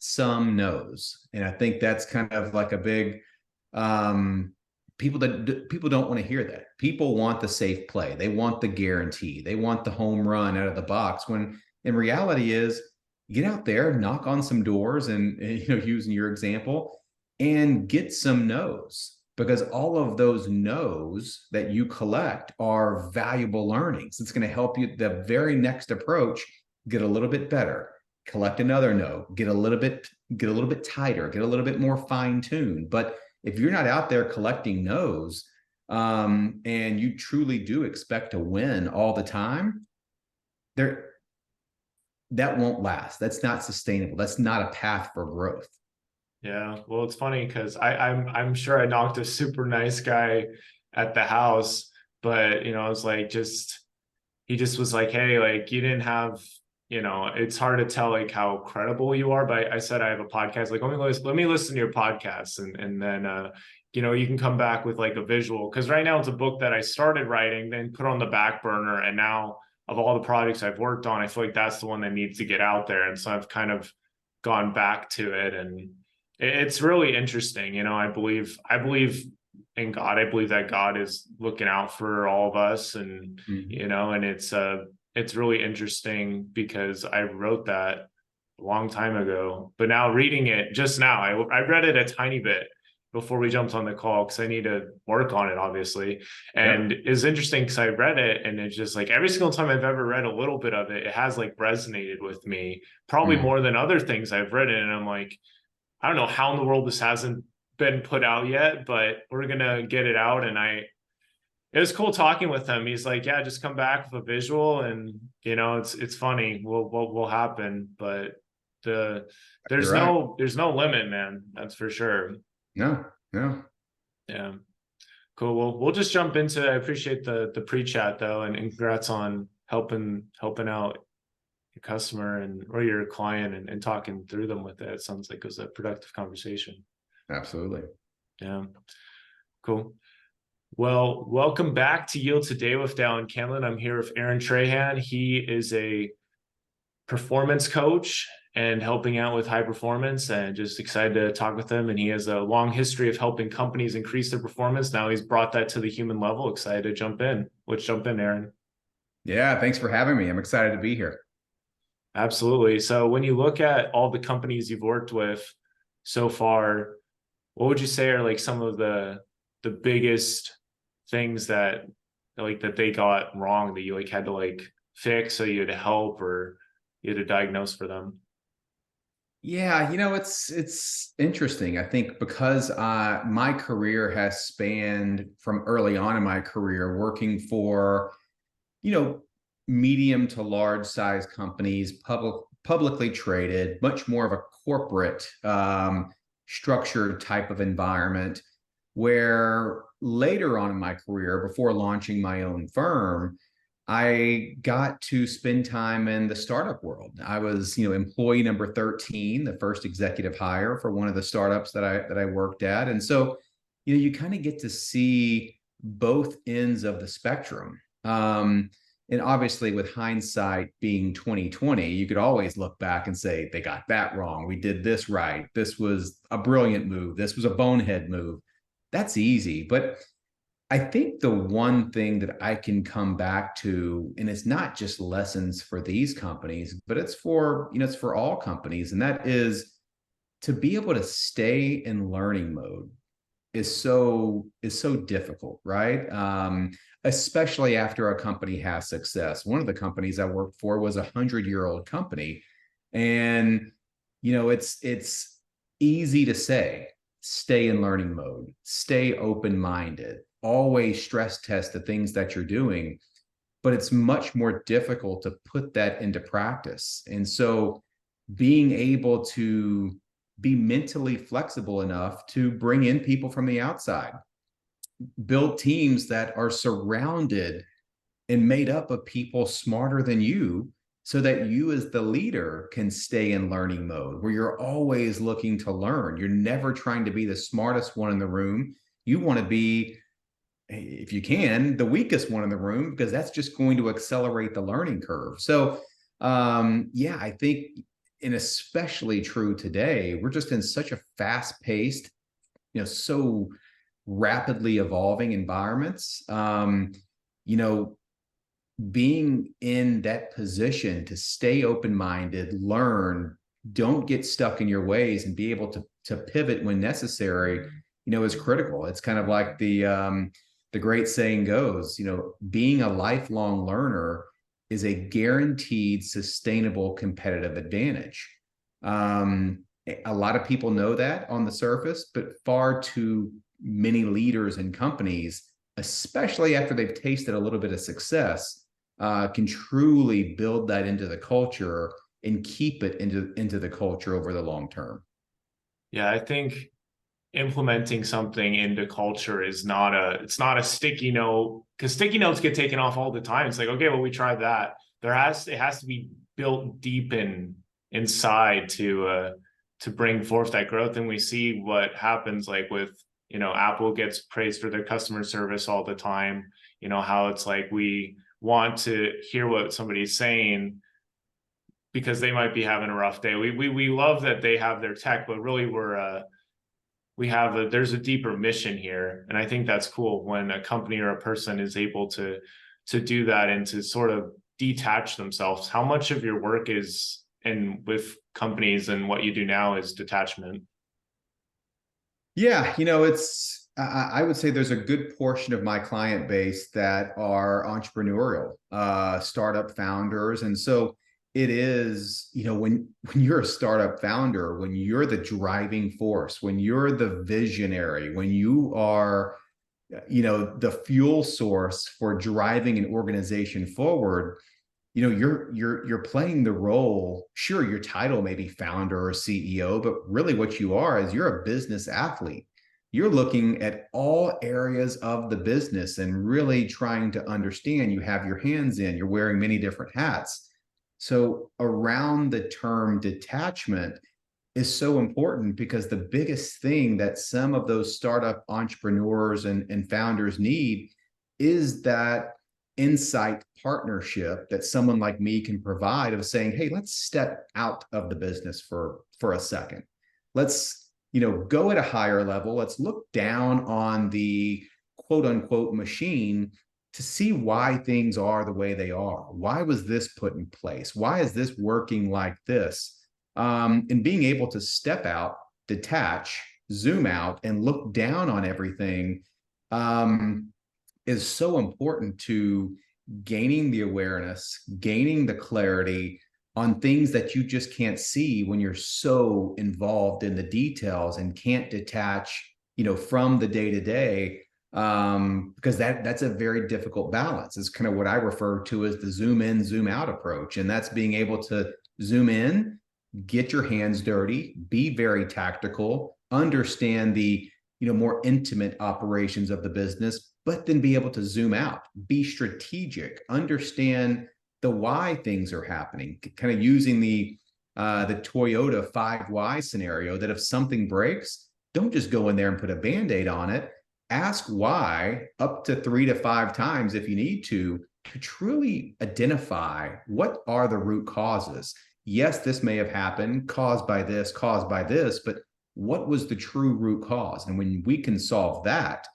some no's. And I think that's kind of like a big, people don't want to hear that. People want the safe play. They want the guarantee. They want the home run out of the box, when in reality is, get out there, knock on some doors, and using your example, and get some no's, because all of those no's that you collect are valuable learnings. It's going to help you the very next approach get a little bit better. Collect another no, get a little bit tighter, get a little bit more fine-tuned. But if you're not out there collecting no's, and you truly do expect to win all the time, that won't last. That's not sustainable. That's not a path for growth. Yeah, well, it's funny because I'm sure I knocked a super nice guy at the house, but I was like, he just was like, hey, like you didn't have, it's hard to tell like how credible you are. But I said I have a podcast. Like, let me listen to your podcast, and then you can come back with like a visual, because right now it's a book that I started writing, then put on the back burner, and now of all the projects I've worked on, I feel like that's the one that needs to get out there, and so I've kind of gone back to it, and it's really interesting. I believe in God. I believe that God is looking out for all of us, and and it's really interesting because I wrote that a long time ago, but now reading it just now, I read it a tiny bit before we jumped on the call because I need to work on it, obviously. And it's interesting because I read it, and it's just like every single time I've ever read a little bit of it, it has like resonated with me, probably more than other things I've written. And I'm like, I don't know how in the world this hasn't been put out yet, but we're gonna get it out. And it was cool talking with him. He's like, yeah, just come back with a visual, and it's funny. Will happen, but there's no limit, man. That's for sure. No. Yeah. Cool. Well, we'll just jump into it. I appreciate the pre-chat though, and congrats on helping out your customer or your client, and talking through them with it. It sounds like it was a productive conversation. Absolutely. Yeah. Cool. Well, welcome back to Yield Today with Dallin Candland. I'm here with Aaron Trahan. He is a performance coach and helping out with high performance, and just excited to talk with him. And he has a long history of helping companies increase their performance. Now he's brought that to the human level. Excited to jump in. Let's jump in, Aaron. Yeah, thanks for having me. I'm excited to be here. Absolutely. So when you look at all the companies you've worked with so far, what would you say are like some of the biggest things that they got wrong that you like had to like fix, so you had to help, or you had to diagnose for them? Yeah, it's interesting. I think because my career has spanned from early on in my career working for, medium to large size companies, publicly traded, much more of a corporate structured type of environment, where later on in my career, before launching my own firm, I got to spend time in the startup world. I was, employee number 13, the first executive hire for one of the startups that I worked at. And so, you kind of get to see both ends of the spectrum. And obviously, with hindsight being 2020, you could always look back and say, they got that wrong. We did this right. This was a brilliant move. This was a bonehead move. That's easy. But I think the one thing that I can come back to, and it's not just lessons for these companies, but it's for all companies, and that is to be able to stay in learning mode is so difficult, right? Especially after a company has success. One of the companies I worked for was 100-year-old company, and it's easy to say, stay in learning mode, stay open-minded, always stress test the things that you're doing, but it's much more difficult to put that into practice. And so being able to be mentally flexible enough to bring in people from the outside, build teams that are surrounded and made up of people smarter than you, so that you as the leader can stay in learning mode, where you're always looking to learn. You're never trying to be the smartest one in the room. You want to be, if you can, the weakest one in the room, because that's just going to accelerate the learning curve. So, I think and especially true today, we're just in such a fast-paced, so rapidly evolving environments. You know, being in that position to stay open-minded, learn, don't get stuck in your ways, and be able to pivot when necessary, is critical. It's kind of like the great saying goes, being a lifelong learner is a guaranteed sustainable competitive advantage. A lot of people know that on the surface, but far too many leaders and companies, especially after they've tasted a little bit of success, can truly build that into the culture and keep it into the culture over the long term. Yeah, I think implementing something into culture is it's not a sticky note, because sticky notes get taken off all the time. It's like, okay, well, we tried that. It has to be built deep inside to bring forth that growth. And we see what happens, like with, Apple gets praised for their customer service all the time. How it's like, we want to hear what somebody's saying because they might be having a rough day. We love that they have their tech, but really there's a deeper mission here. And I think that's cool when a company or a person is able to do that and to sort of detach themselves. How much of your work is, and with companies and what you do now, is detachment? Yeah, I would say there's a good portion of my client base that are entrepreneurial, startup founders. And so it is, when you're a startup founder, when you're the driving force, when you're the visionary, when you are, the fuel source for driving an organization forward, you're playing the role. Sure, your title may be founder or CEO, but really what you are is you're a business athlete. You're looking at all areas of the business and really trying to understand. You have your hands in, you're wearing many different hats. So around the term detachment is so important, because the biggest thing that some of those startup entrepreneurs and founders need is that insight partnership that someone like me can provide, of saying, hey, let's step out of the business for a second. Let's, go at a higher level. Let's look down on the quote unquote machine to see why things are the way they are. Why was this put in place? Why is this working like this? And being able to step out, detach, zoom out, and look down on everything is so important to gaining the awareness, gaining the clarity on things that you just can't see when you're so involved in the details and can't detach, from the day to day. Because that's a very difficult balance. It's kind of what I refer to as the zoom in, zoom out approach. And that's being able to zoom in, get your hands dirty, be very tactical, understand the, more intimate operations of the business, but then be able to zoom out, be strategic, understand the why things are happening, kind of using the Toyota 5 why scenario, that if something breaks, don't just go in there and put a Band-Aid on it. Ask why up to 3 to 5 times if you need to truly identify what are the root causes. Yes, this may have happened caused by this, but what was the true root cause? And when we can solve that,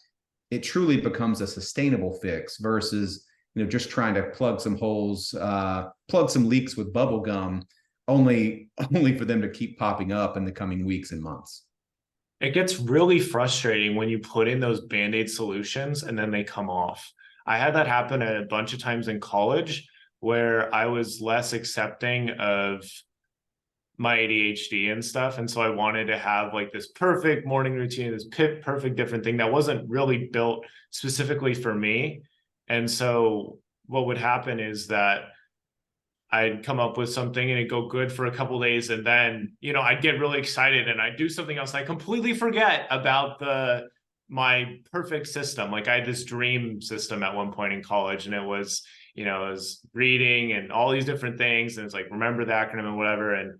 it truly becomes a sustainable fix versus, just trying to plug some holes, plug some leaks with bubble gum, only for them to keep popping up in the coming weeks and months. It gets really frustrating when you put in those Band-Aid solutions and then they come off. I had that happen a bunch of times in college, where I was less accepting of my ADHD and stuff. And so I wanted to have like this perfect morning routine, this perfect different thing that wasn't really built specifically for me. And so what would happen is that I'd come up with something and it'd go good for a couple of days. And then, I'd get really excited and I'd do something else. And I completely forget about my perfect system. Like I had this dream system at one point in college, and it was, it was reading and all these different things. And it's like, remember the acronym and whatever. And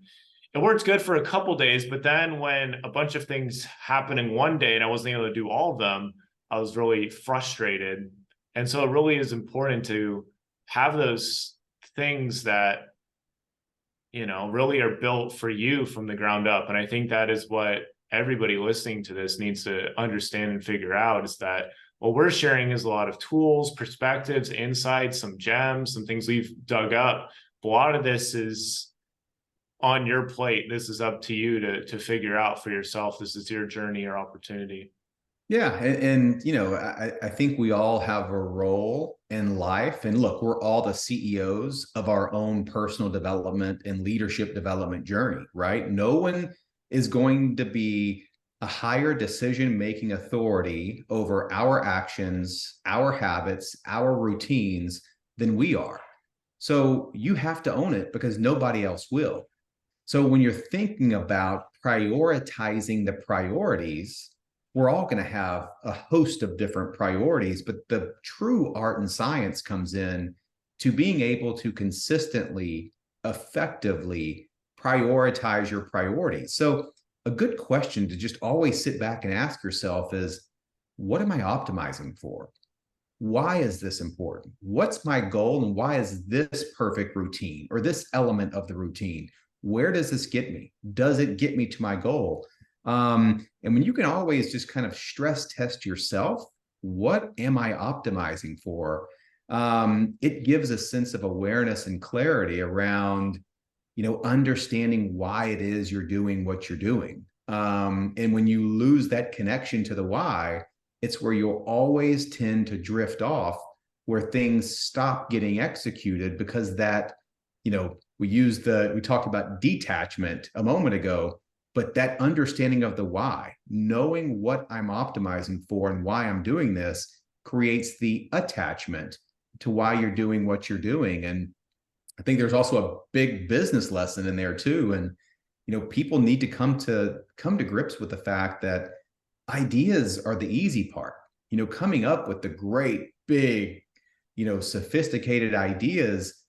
it worked good for a couple of days. But then when a bunch of things happened in one day and I wasn't able to do all of them, I was really frustrated. And so it really is important to have those things that, really are built for you from the ground up. And I think that is what everybody listening to this needs to understand and figure out, is that what we're sharing is a lot of tools, perspectives, insights, some gems, some things we've dug up. But a lot of this is on your plate. This is up to you to figure out for yourself. This is your journey or opportunity. Yeah, I think we all have a role in life. And look, we're all the CEOs of our own personal development and leadership development journey, right? No one is going to be a higher decision-making authority over our actions, our habits, our routines than we are. So you have to own it because nobody else will. So when you're thinking about prioritizing the priorities, we're all going to have a host of different priorities, but the true art and science comes in to being able to consistently, effectively prioritize your priorities. So a good question to just always sit back and ask yourself is, what am I optimizing for? Why is this important? What's my goal? And why is this perfect routine or this element of the routine? Where does this get me? Does it get me to my goal? And when you can always just kind of stress test yourself, what am I optimizing for? It gives a sense of awareness and clarity around, understanding why it is you're doing what you're doing. And when you lose that connection to the why, it's where you'll always tend to drift off, where things stop getting executed because that, we talked about detachment a moment ago. But that understanding of the why, knowing what I'm optimizing for and why I'm doing this, creates the attachment to why you're doing what you're doing. And I think there's also a big business lesson in there too. And people need to come to grips with the fact that ideas are the easy part. Coming up with the great big, sophisticated ideas,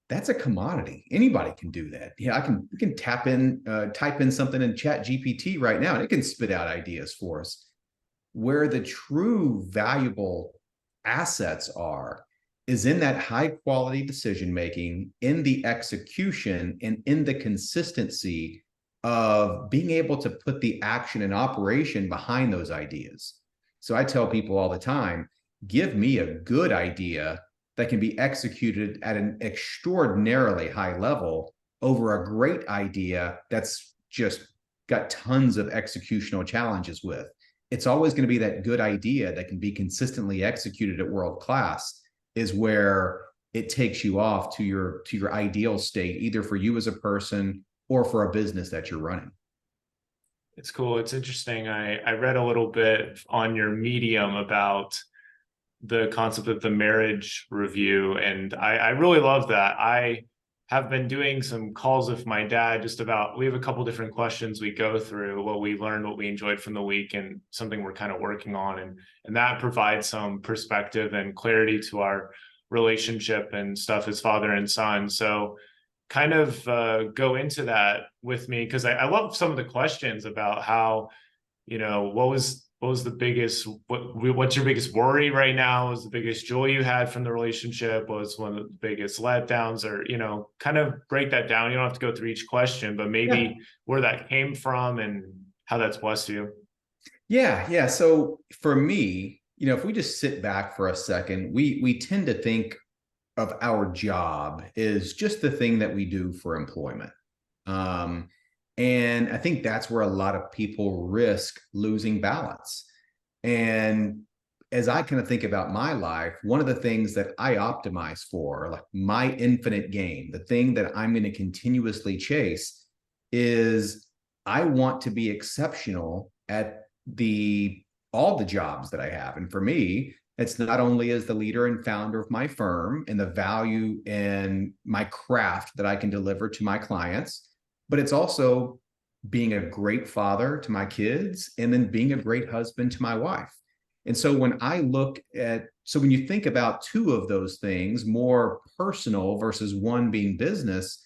that's a commodity. Anybody can do that. We can type in something in Chat GPT right now, and it can spit out ideas for us. Where the true valuable assets are is in that high quality decision making, in the execution, and in the consistency of being able to put the action and operation behind those ideas. So I tell people all the time, give me a good idea that can be executed at an extraordinarily high level over a great idea that's just got tons of executional challenges with. It's always going to be that good idea that can be consistently executed at world class is where it takes you off to your ideal state, either for you as a person or for a business that you're running. It's cool. It's interesting. I read a little bit on your Medium about the concept of the marriage review. And I really love that. I have been doing some calls with my dad just about, we have a couple different questions we go through, what we learned, what we enjoyed from the week, and something we're kind of working on. And that provides some perspective and clarity to our relationship and stuff as father and son. So kind of go into that with me, because I love some of the questions about how, what was the biggest, what's your biggest worry right now? What was the biggest joy you had from the relationship? What was one of the biggest letdowns? Or, kind of break that down. You don't have to go through each question, but maybe where that came from and how that's blessed you. Yeah. So for me, if we just sit back for a second, we tend to think of our job is just the thing that we do for employment. And I think that's where a lot of people risk losing balance. And as I kind of think about my life, one of the things that I optimize for, like my infinite gain, the thing that I'm going to continuously chase, is I want to be exceptional at all the jobs that I have. And for me, it's not only as the leader and founder of my firm and the value and my craft that I can deliver to my clients, but it's also being a great father to my kids and then being a great husband to my wife. And so when you think about two of those things, more personal versus one being business,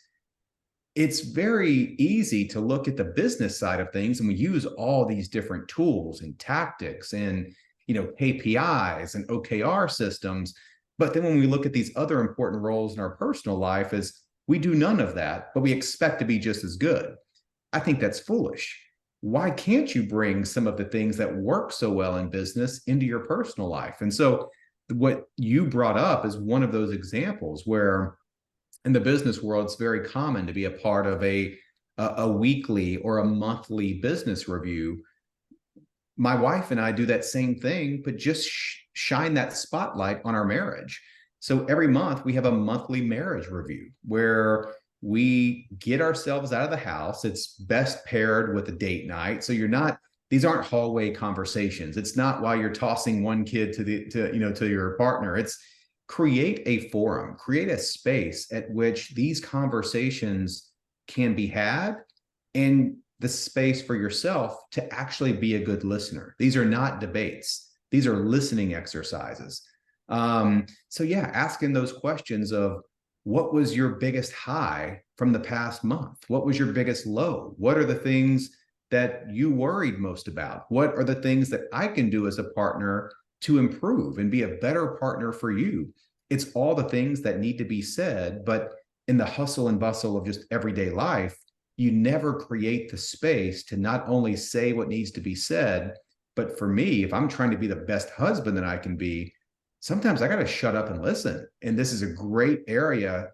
it's very easy to look at the business side of things. And we use all these different tools and tactics and KPIs and OKR systems. But then when we look at these other important roles in our personal life, is We do none of that, but we expect to be just as good. I think that's foolish. Why can't you bring some of the things that work so well in business into your personal life? And so what you brought up is one of those examples where in the business world, it's very common to be a part of a weekly or a monthly business review. My wife and I do that same thing, but just shine that spotlight on our marriage. So every month we have a monthly marriage review where we get ourselves out of the house. It's best paired with a date night. So you're not, these aren't hallway conversations. It's not while you're tossing one kid to your partner. It's create a forum, create a space at which these conversations can be had, and the space for yourself to actually be a good listener. These are not debates. These are listening exercises. So yeah, asking those questions of what was your biggest high from the past month? What was your biggest low? What are the things that you worried most about? What are the things that I can do as a partner to improve and be a better partner for you? It's all the things that need to be said, but in the hustle and bustle of just everyday life, you never create the space to not only say what needs to be said, but for me, if I'm trying to be the best husband that I can be, sometimes I got to shut up and listen. And this is a great area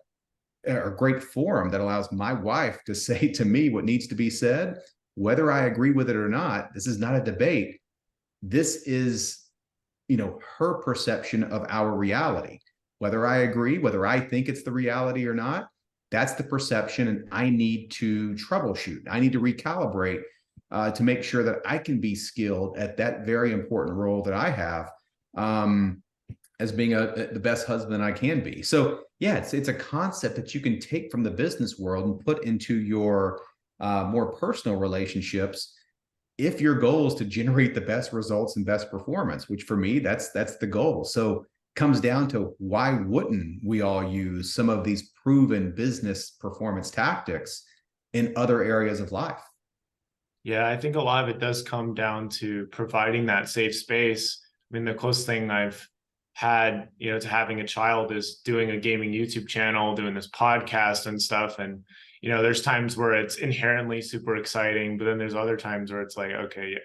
or great forum that allows my wife to say to me what needs to be said, whether I agree with it or not. This is not a debate. This is, her perception of our reality. Whether I agree, whether I think it's the reality or not, that's the perception, and I need to troubleshoot. I need to recalibrate to make sure that I can be skilled at that very important role that I have as being the best husband I can be. So yeah, it's a concept that you can take from the business world and put into your more personal relationships if your goal is to generate the best results and best performance, which for me, that's the goal. So comes down to why wouldn't we all use some of these proven business performance tactics in other areas of life? Yeah, I think a lot of it does come down to providing that safe space. I mean, the closest thing I've had, to having a child is doing a gaming YouTube channel, doing this podcast and stuff. And, there's times where it's inherently super exciting, but then there's other times where it's like, okay,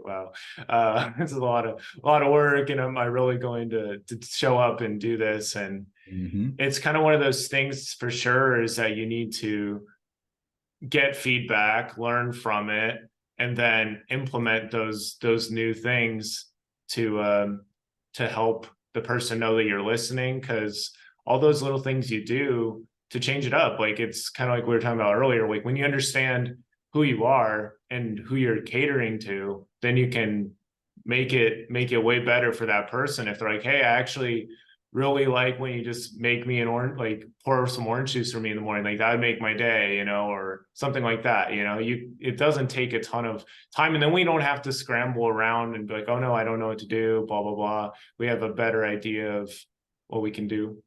wow, it's a lot of work. And am I really going to show up and do this? And it's kind of one of those things for sure, is that you need to get feedback, learn from it, and then implement those new things to help the person know that you're listening. Because all those little things you do to change it up, like it's kind of like we were talking about earlier, like when you understand who you are and who you're catering to, then you can make it way better for that person. If they're like, hey, I actually really like when you just make me an orange, like pour some orange juice for me in the morning, like that would make my day, or something like that. It doesn't take a ton of time, and then we don't have to scramble around and be like, oh no, I don't know what to do, blah blah blah. We have a better idea of what we can do.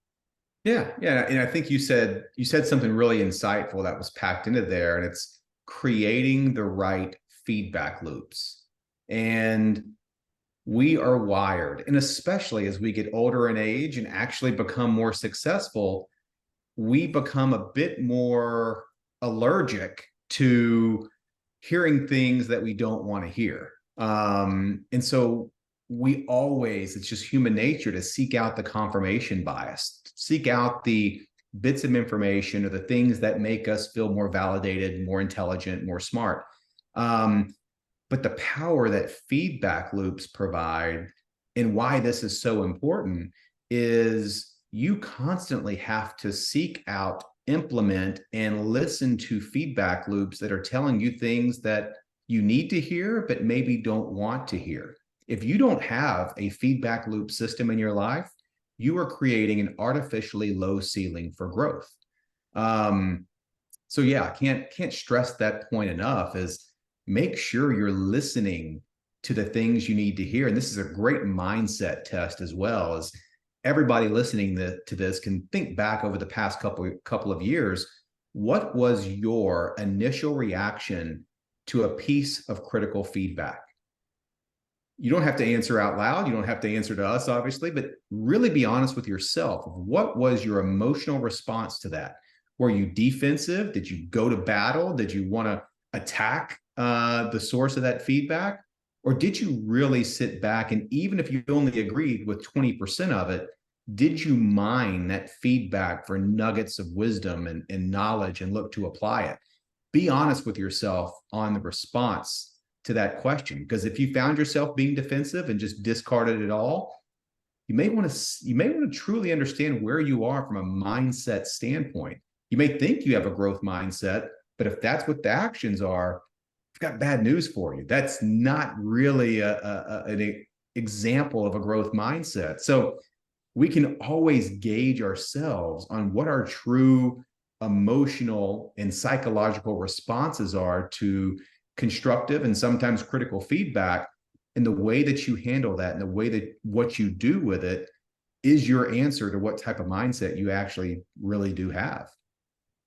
Yeah, and I think you said something really insightful that was packed into there, and it's creating the right feedback loops. And we are wired, and especially as we get older in age and actually become more successful, we become a bit more allergic to hearing things that we don't want to hear. And so it's just human nature to seek out the confirmation bias, seek out the bits of information or the things that make us feel more validated, more intelligent, more smart. But the power that feedback loops provide, and why this is so important, is you constantly have to seek out, implement, and listen to feedback loops that are telling you things that you need to hear, but maybe don't want to hear. If you don't have a feedback loop system in your life, you are creating an artificially low ceiling for growth. So yeah, I can't stress that point enough, is make sure you're listening to the things you need to hear. And this is a great mindset test as well, as everybody listening to this can think back over the past couple of years. What was your initial reaction to a piece of critical feedback? You don't have to answer out loud. You don't have to answer to us, obviously, but really be honest with yourself. What was your emotional response to that? Were you defensive? Did you go to battle? Did you want to attack the source of that feedback? Or did you really sit back, and even if you only agreed with 20% of it, did you mine that feedback for nuggets of wisdom and knowledge and look to apply it? Be honest with yourself on the response to that question. Because if you found yourself being defensive and just discarded it all, you may want to truly understand where you are from a mindset standpoint. You may think you have a growth mindset, but if that's what the actions are, I've got bad news for you. That's not really an example of a growth mindset. So we can always gauge ourselves on what our true emotional and psychological responses are to constructive and sometimes critical feedback. And the way that you handle that and the way that what you do with it is your answer to what type of mindset you actually really do have.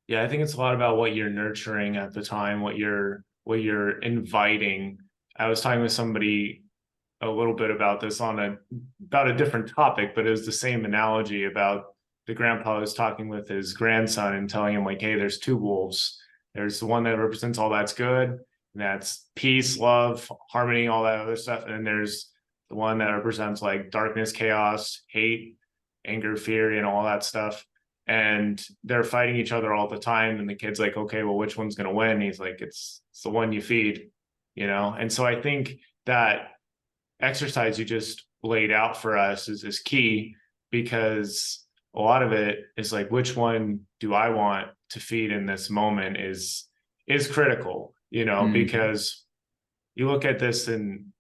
Yeah, I think it's a lot about what you're nurturing at the time, what you're inviting. I was talking with somebody a little bit about this about a different topic, but it was the same analogy about the grandpa was talking with his grandson and telling him like, hey, there's two wolves. There's the one that represents all that's good, and that's peace, love, harmony, all that other stuff. And then there's the one that represents like darkness, chaos, hate, anger, fear, all that stuff. And they're fighting each other all the time. And the kid's like, okay, well, which one's going to win? And he's like, it's the one you feed, And so I think that exercise you just laid out for us is key, because a lot of it is like, which one do I want to feed in this moment is critical, because you look at this in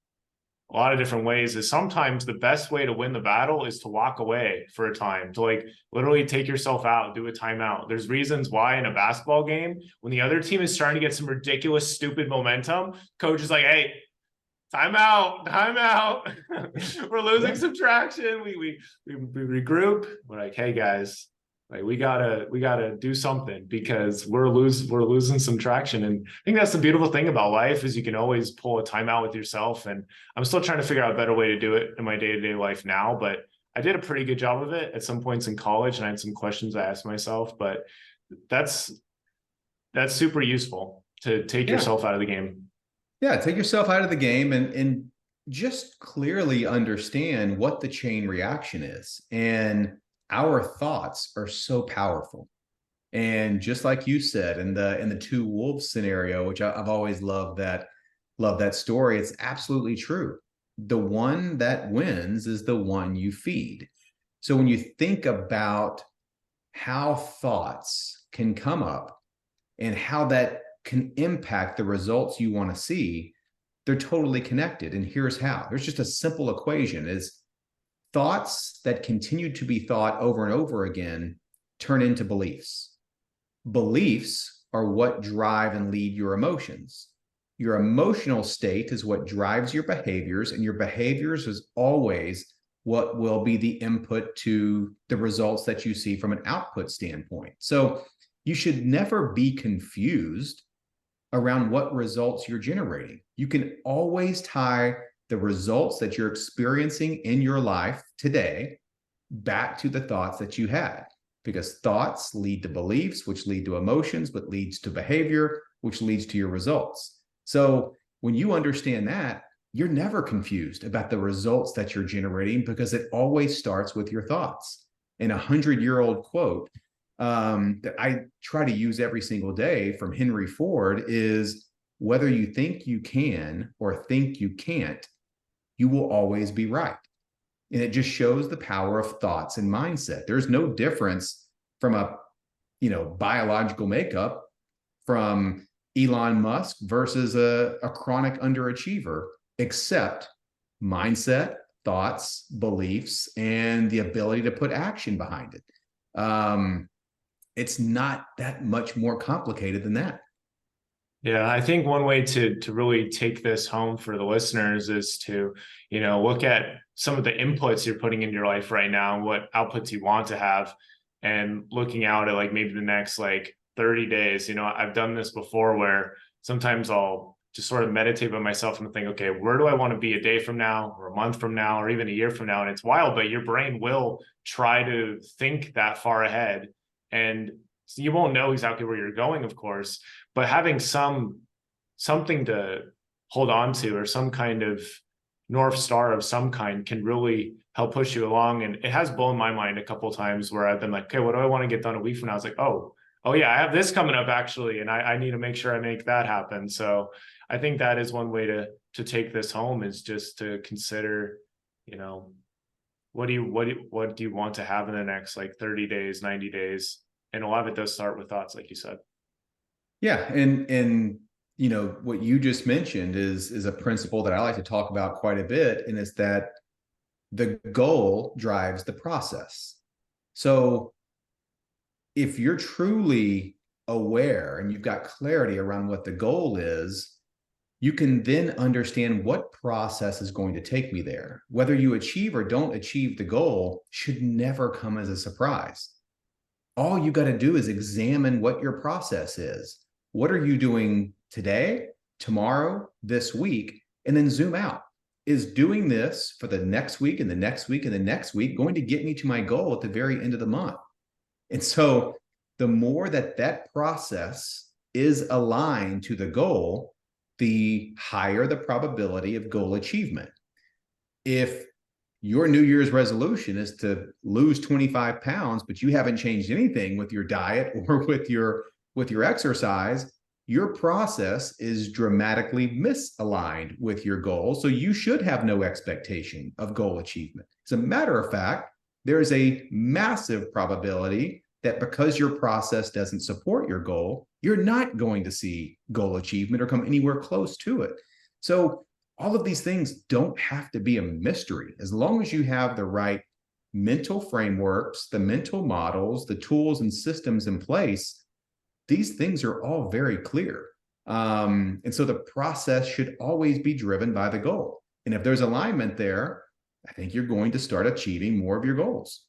a lot of different ways. Is sometimes the best way to win the battle is to walk away for a time, to like literally take yourself out, do a timeout. There's reasons why in a basketball game, when the other team is starting to get some ridiculous, stupid momentum, coach is like, hey, time out. We're losing some traction. We regroup. We're like, hey guys, like we gotta do something, because we're losing some traction. And I think that's the beautiful thing about life, is you can always pull a timeout with yourself. And I'm still trying to figure out a better way to do it in my day-to-day life now, but I did a pretty good job of it at some points in college, and I had some questions I asked myself. But that's super useful to take yourself out of the game. Yeah, take yourself out of the game and just clearly understand what the chain reaction is. And our thoughts are so powerful. And just like you said in the two wolves scenario, which I've always loved that story, it's absolutely true. The one that wins is the one you feed. So when you think about how thoughts can come up and how that can impact the results you want to see, they're totally connected. And here's how. There's just a simple equation: is thoughts that continue to be thought over and over again turn into beliefs. Beliefs are what drive and lead your emotions. Your emotional state is what drives your behaviors, and your behaviors is always what will be the input to the results that you see from an output standpoint. So you should never be confused around what results you're generating. You can always tie the results that you're experiencing in your life today back to the thoughts that you had, because thoughts lead to beliefs, which lead to emotions, but leads to behavior, which leads to your results. So when you understand that, you're never confused about the results that you're generating, because it always starts with your thoughts. And 100-year-old quote that I try to use every single day from Henry Ford is, whether you think you can or think you can't, you will always be right. And it just shows the power of thoughts and mindset. There's no difference from a biological makeup from Elon Musk versus a chronic underachiever, except mindset, thoughts, beliefs, and the ability to put action behind it. It's not that much more complicated than that. Yeah, I think one way to really take this home for the listeners is to, look at some of the inputs you're putting into your life right now and what outputs you want to have, and looking out at like maybe the next like 30 days. I've done this before where sometimes I'll just sort of meditate by myself and think, okay, where do I want to be a day from now or a month from now or even a year from now? And it's wild, but your brain will try to think that far ahead. And So you won't know exactly where you're going, of course, but having something to hold on to, or some kind of North Star of some kind, can really help push you along. And it has blown my mind a couple of times where I've been like, okay, what do I want to get done a week from now? I was like, oh yeah, I have this coming up actually, and I need to make sure I make that happen. So I think that is one way to take this home, is just to consider, you know, what do you want to have in the next like 30 days, 90 days? And a lot of it does start with thoughts, like you said. Yeah, and you know what you just mentioned is a principle that I like to talk about quite a bit, and it's that the goal drives the process. So if you're truly aware and you've got clarity around what the goal is, you can then understand what process is going to take me there. Whether you achieve or don't achieve the goal should never come as a surprise. All you got to do is examine what your process is. What are you doing today, tomorrow, this week, and then zoom out. Is doing this for the next week and the next week and the next week going to get me to my goal at the very end of the month? And so the more that that process is aligned to the goal, the higher the probability of goal achievement. If your New Year's resolution is to lose 25 pounds, but you haven't changed anything with your diet or with your exercise, your process is dramatically misaligned with your goal. So you should have no expectation of goal achievement. As a matter of fact, there is a massive probability that because your process doesn't support your goal, you're not going to see goal achievement or come anywhere close to it. So all of these things don't have to be a mystery. As long as you have the right mental frameworks, the mental models, the tools and systems in place, these things are all very clear. And so the process should always be driven by the goal. And if there's alignment there, I think you're going to start achieving more of your goals.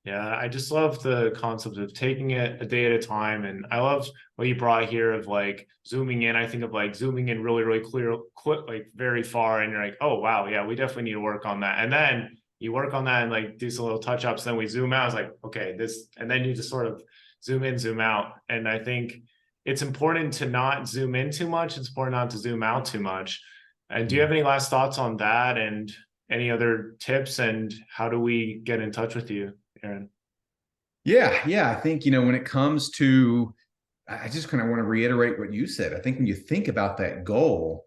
Yeah, I just love the concept of taking it a day at a time. And I love what you brought here of like zooming in. I think of like zooming in really, really clear, like very far. And you're like, oh, wow, yeah, we definitely need to work on that. And then you work on that and like do some little touch ups. Then we zoom out. It's like, okay, this, and then you just sort of zoom in, zoom out. And I think it's important to not zoom in too much. It's important not to zoom out too much. And do you have any last thoughts on that, and any other tips, and how do we get in touch with you, Aaron? Yeah. I think, when it comes to, I just kind of want to reiterate what you said. I think when you think about that goal,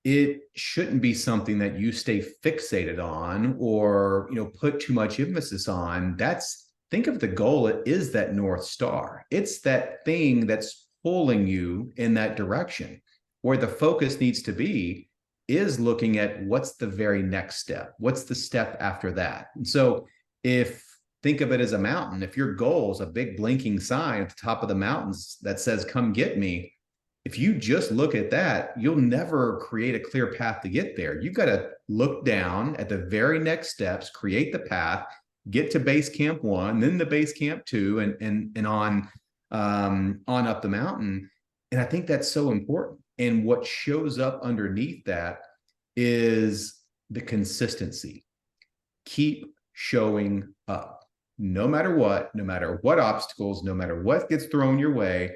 it shouldn't be something that you stay fixated on or, put too much emphasis on. Think of the goal. It is that North Star. It's that thing that's pulling you in that direction. Where the focus needs to be is looking at what's the very next step. What's the step after that? And so think of it as a mountain. If your goal is a big blinking sign at the top of the mountains that says, come get me, if you just look at that, you'll never create a clear path to get there. You've got to look down at the very next steps, create the path, get to base camp 1, then the base camp 2, and on up the mountain. And I think that's so important. And what shows up underneath that is the consistency. Keep showing up. No matter what obstacles, no matter what gets thrown your way,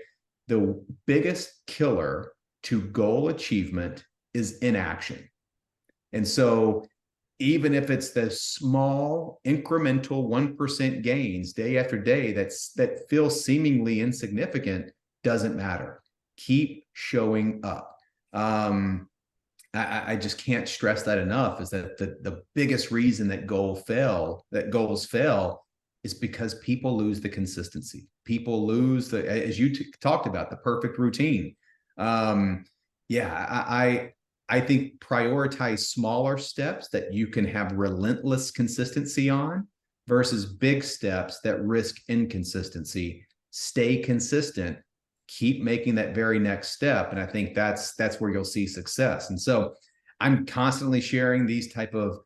the biggest killer to goal achievement is inaction. And so even if it's the small incremental 1% gains day after day that feel seemingly insignificant, doesn't matter. Keep showing up. I just can't stress that enough, is that the biggest reason that goals fail is because people lose the consistency. People lose as you talked about, the perfect routine. I think prioritize smaller steps that you can have relentless consistency on versus big steps that risk inconsistency. Stay consistent, keep making that very next step. And I think that's where you'll see success. And so I'm constantly sharing these type of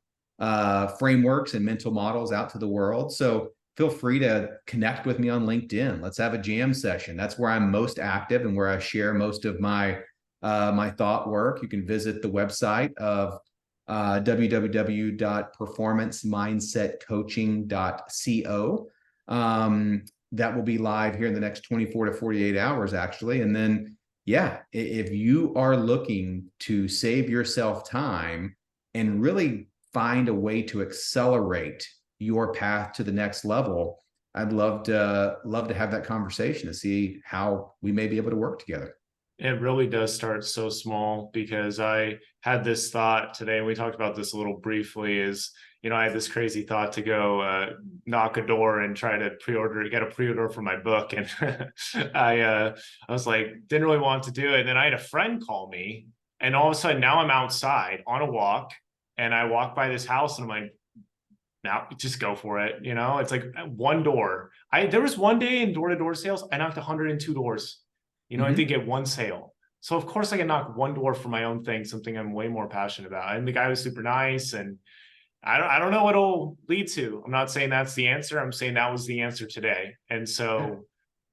frameworks and mental models out to the world. So feel free to connect with me on LinkedIn. Let's have a jam session. That's where I'm most active and where I share most of my thought work. You can visit the website of www.performancemindsetcoaching.co. that will be live here in the next 24 to 48 hours, actually. And then, yeah, if you are looking to save yourself time and really find a way to accelerate your path to the next level, I'd love to have that conversation to see how we may be able to work together. It really does start so small, because I had this thought today, and we talked about this a little briefly, is, I had this crazy thought to go knock a door and try to get a pre-order for my book. And I was like, didn't really want to do it. And then I had a friend call me, and all of a sudden now I'm outside on a walk, and I walk by this house and I'm like, now just go for it. It's like one door. There was one day in door-to-door sales, I knocked 102 doors. I did get one sale. So of course I can knock one door for my own thing, something I'm way more passionate about. And the guy was super nice, and I don't know what it'll lead to. I'm not saying that's the answer. I'm saying that was the answer today. And so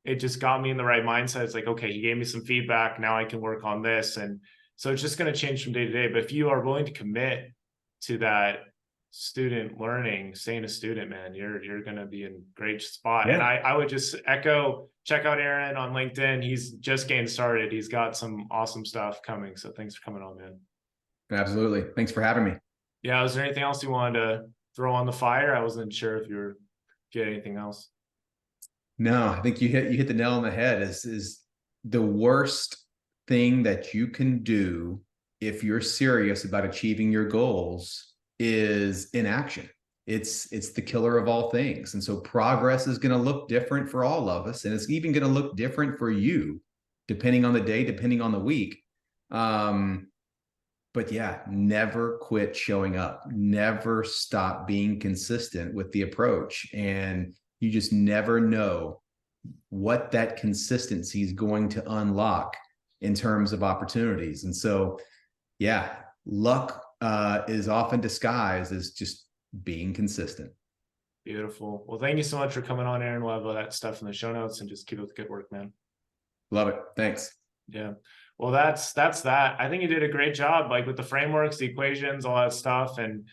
it just got me in the right mindset. It's like, okay, he gave me some feedback. Now I can work on this. And so it's just going to change from day to day. But if you are willing to commit to that student learning, staying a student, man, you're going to be in great spot. Yeah. And I would just echo, check out Aaron on LinkedIn. He's just getting started. He's got some awesome stuff coming. So thanks for coming on, man. Absolutely. Thanks for having me. Yeah. Was there anything else you wanted to throw on the fire? I wasn't sure if you had anything else. No, I think you hit the nail on the head. Is the worst thing that you can do if you're serious about achieving your goals is inaction. It's the killer of all things. And so progress is going to look different for all of us. And it's even going to look different for you, depending on the day, depending on the week. But yeah, never quit showing up, never stop being consistent with the approach. And you just never know what that consistency is going to unlock in terms of opportunities. And so, yeah, luck is often disguised as just being consistent. Beautiful. Well, thank you so much for coming on, Aaron. We'll have all that stuff in the show notes, and just keep up the good work, man. Love it. Thanks. Yeah. Well, that's that. I think you did a great job, like with the frameworks, the equations, all that stuff. And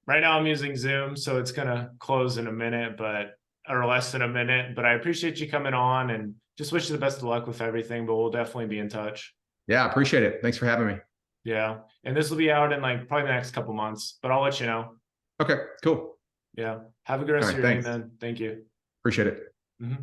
right now I'm using Zoom, so it's going to close in a minute, or less than a minute. But I appreciate you coming on, and just wish you the best of luck with everything, but we'll definitely be in touch. Yeah, I appreciate it. Thanks for having me. Yeah. And this will be out in probably the next couple months, but I'll let you know. Okay, cool. Yeah. Have a good rest of your day, man. Thank you. Appreciate it. Mm-hmm.